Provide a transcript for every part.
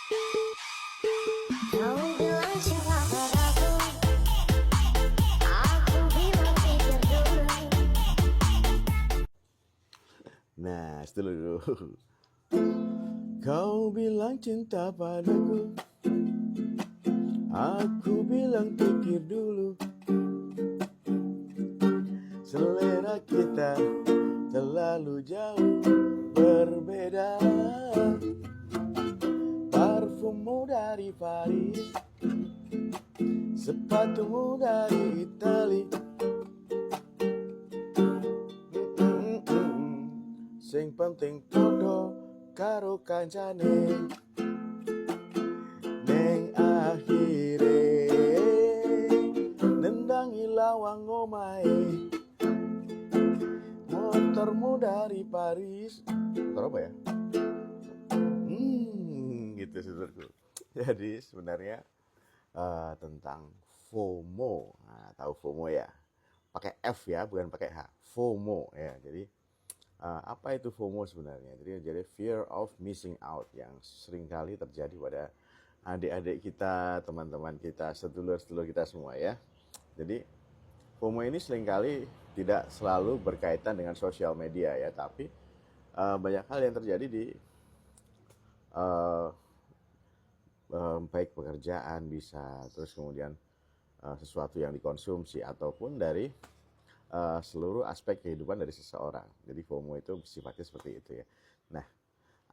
Kau bilang cinta padaku, aku bilang pikir dulu. Nah, itu dulu. Kau bilang cinta padaku, aku bilang pikir dulu. Selera kita terlalu jauh berbeda. Parfummu dari Paris, sepatumu dari Itali. Sing penting podo karo kancane. Neng akhire nendangi lawang omahe. Motormu dari Paris. Motor apa ya? Gitu saudaraku. Jadi sebenarnya tentang FOMO. Nah, tahu FOMO ya? Pakai F ya, bukan pakai H. FOMO ya. Jadi apa itu FOMO sebenarnya? Jadi fear of missing out yang seringkali terjadi pada adik-adik kita, teman-teman kita, sedulur-sedulur kita semua ya. Jadi FOMO ini seringkali tidak selalu berkaitan dengan sosial media ya, tapi banyak hal yang terjadi di baik pekerjaan bisa, terus kemudian sesuatu yang dikonsumsi ataupun dari seluruh aspek kehidupan dari seseorang. Jadi FOMO itu sifatnya seperti itu ya. Nah,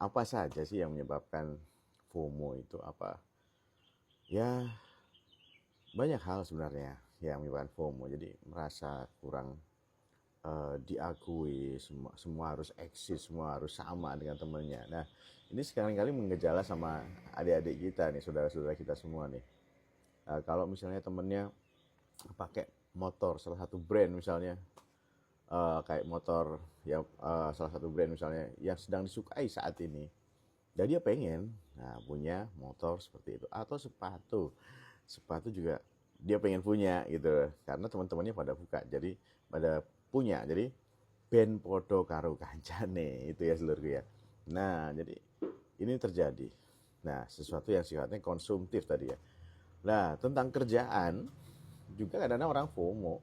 apa saja sih yang menyebabkan FOMO itu apa? Ya, banyak hal sebenarnya yang menyebabkan FOMO. Jadi merasa kurang diakui, semua harus eksis, semua harus sama dengan temennya. Nah, ini sekali-kali menggejala sama adik-adik kita nih, saudara-saudara kita semua nih. Kalau misalnya temennya pakai motor salah satu brand misalnya, kayak motor yang salah satu brand misalnya yang sedang disukai saat ini, dan dia pengen punya motor seperti itu, atau sepatu juga dia pengen punya gitu, karena teman-temannya pada buka, jadi pada punya, jadi ben podo karo kancane itu ya seluruhku ya. Nah, jadi ini terjadi. Nah, sesuatu yang sifatnya konsumtif tadi ya. Nah, tentang kerjaan juga kadang-kadang orang FOMO.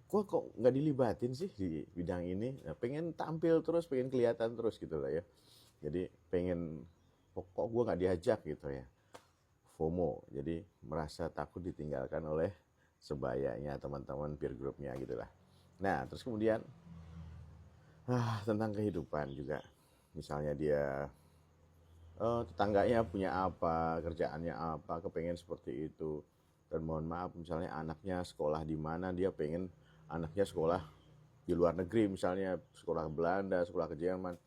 Kok nggak dilibatin sih di bidang ini? Nah, pengen tampil terus, pengen kelihatan terus gitu lah ya. Jadi pengen, kok gue nggak diajak gitu ya. FOMO, jadi merasa takut ditinggalkan oleh sebayanya, teman-teman peer groupnya gitu lah. Nah, terus kemudian tentang kehidupan juga. Misalnya dia tetangganya punya apa, kerjaannya apa, kepengen seperti itu. Dan mohon maaf, misalnya anaknya sekolah di mana, dia pengen anaknya sekolah di luar negeri, misalnya sekolah ke Belanda, sekolah ke Jerman.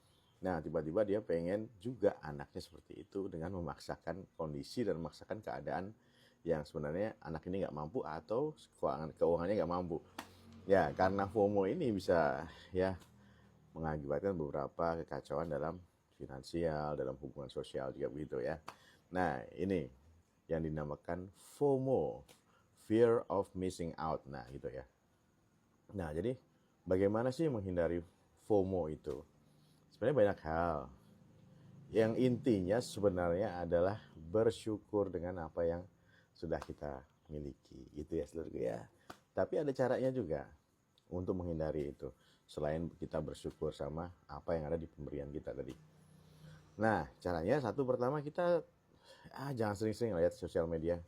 Nah, tiba-tiba dia pengen juga anaknya seperti itu dengan memaksakan kondisi dan memaksakan keadaan yang sebenarnya anak ini nggak mampu atau keuangannya nggak mampu. Ya, karena FOMO ini bisa ya mengakibatkan beberapa kekacauan dalam finansial, dalam hubungan sosial juga begitu ya. Nah, ini yang dinamakan FOMO, fear of missing out. Nah, gitu ya. Nah, jadi bagaimana sih menghindari FOMO itu? Sebenarnya banyak hal. Yang intinya sebenarnya adalah bersyukur dengan apa yang sudah kita miliki. Itu ya seluruhnya ya. Tapi ada caranya juga untuk menghindari itu. Selain kita bersyukur sama apa yang ada di pemberian kita tadi. Nah, caranya satu, pertama kita jangan sering-sering lihat sosial media,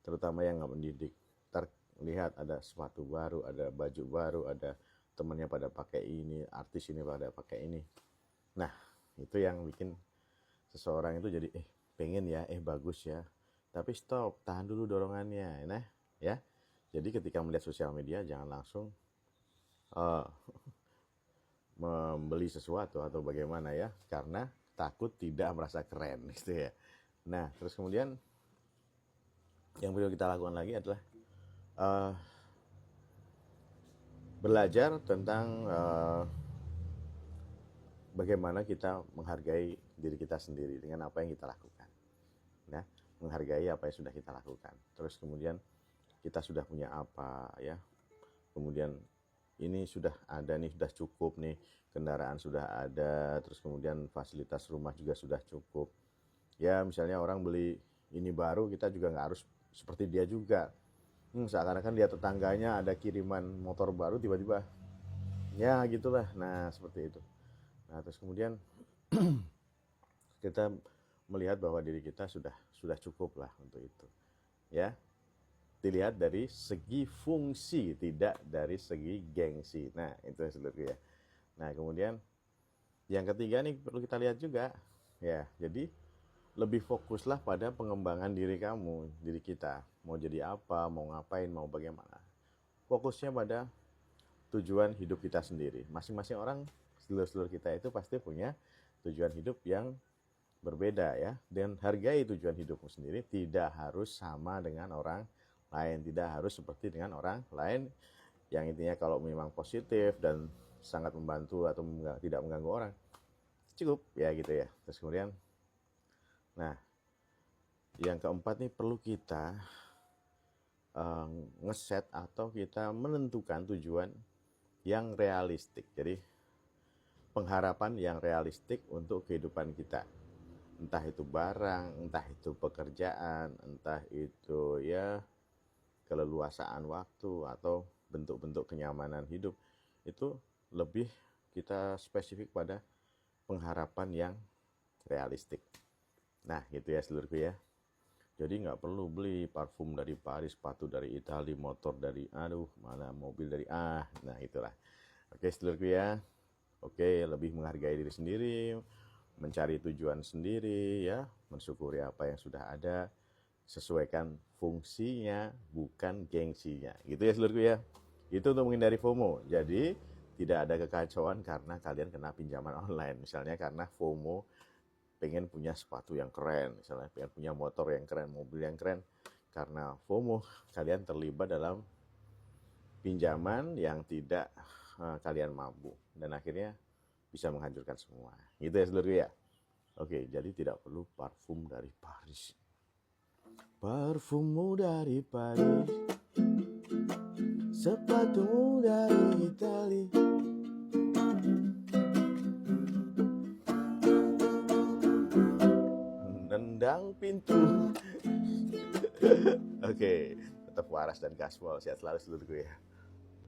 terutama yang nggak mendidik. Terlihat ada sepatu baru, ada baju baru, ada temennya pada pakai ini, artis ini pada pakai ini. Nah, itu yang bikin seseorang itu jadi pengen ya, bagus ya. Tapi stop, tahan dulu dorongannya, nah ya. Jadi ketika melihat sosial media jangan langsung membeli sesuatu atau bagaimana ya, karena takut tidak merasa keren gitu ya. Nah, terus kemudian yang perlu kita lakukan lagi adalah belajar tentang bagaimana kita menghargai diri kita sendiri dengan apa yang kita lakukan. Nah, menghargai apa yang sudah kita lakukan. Terus kemudian kita sudah punya apa ya. Kemudian ini sudah ada nih, sudah cukup nih, kendaraan sudah ada, terus kemudian fasilitas rumah juga sudah cukup. Ya misalnya orang beli ini baru, kita juga nggak harus seperti dia juga. Seakan-akan dia tetangganya ada kiriman motor baru tiba-tiba, ya gitulah. Nah seperti itu. Nah terus kemudian kita melihat bahwa diri kita sudah cukup lah untuk itu, ya. Dilihat dari segi fungsi, tidak dari segi gengsi. Nah itu seluruh ya. Nah kemudian yang ketiga nih perlu kita lihat juga, ya. Jadi lebih fokuslah pada pengembangan diri kamu, diri kita. Mau jadi apa, mau ngapain, mau bagaimana. Fokusnya pada tujuan hidup kita sendiri. Masing-masing orang, sedulur-sedulur kita itu pasti punya tujuan hidup yang berbeda ya. Dan hargai tujuan hidupmu sendiri, tidak harus sama dengan orang lain, tidak harus seperti dengan orang lain. Yang intinya kalau memang positif dan sangat membantu atau tidak mengganggu orang, cukup ya gitu ya. Terus kemudian, nah yang keempat nih perlu kita ngeset atau kita menentukan tujuan yang realistik. Jadi pengharapan yang realistik untuk kehidupan kita. Entah itu barang, entah itu pekerjaan, entah itu ya keleluasaan waktu atau bentuk-bentuk kenyamanan hidup. Itu lebih kita spesifik pada pengharapan yang realistik. Nah gitu ya seluruhku ya. Jadi nggak perlu beli parfum dari Paris, sepatu dari Italia, motor dari mana mobil dari nah itulah. Oke seluruhku ya. Oke, lebih menghargai diri sendiri, mencari tujuan sendiri ya, mensyukuri apa yang sudah ada, sesuaikan fungsinya bukan gengsinya. Gitu ya seluruhku ya. Itu untuk menghindari FOMO. Jadi tidak ada kekacauan karena kalian kena pinjaman online. Misalnya karena FOMO pengen punya sepatu yang keren, misalnya pengen punya motor yang keren, mobil yang keren. Karena FOMO kalian terlibat dalam pinjaman yang tidak kalian mampu dan akhirnya bisa menghancurkan semua. Gitu ya seluruh ya. Oke, jadi tidak perlu parfum dari Paris. Parfummu dari Paris, sepatumu dari Italia. Nendang pintu. Oke, tetap waras dan kasual. Sehat selalu seluruhku ya.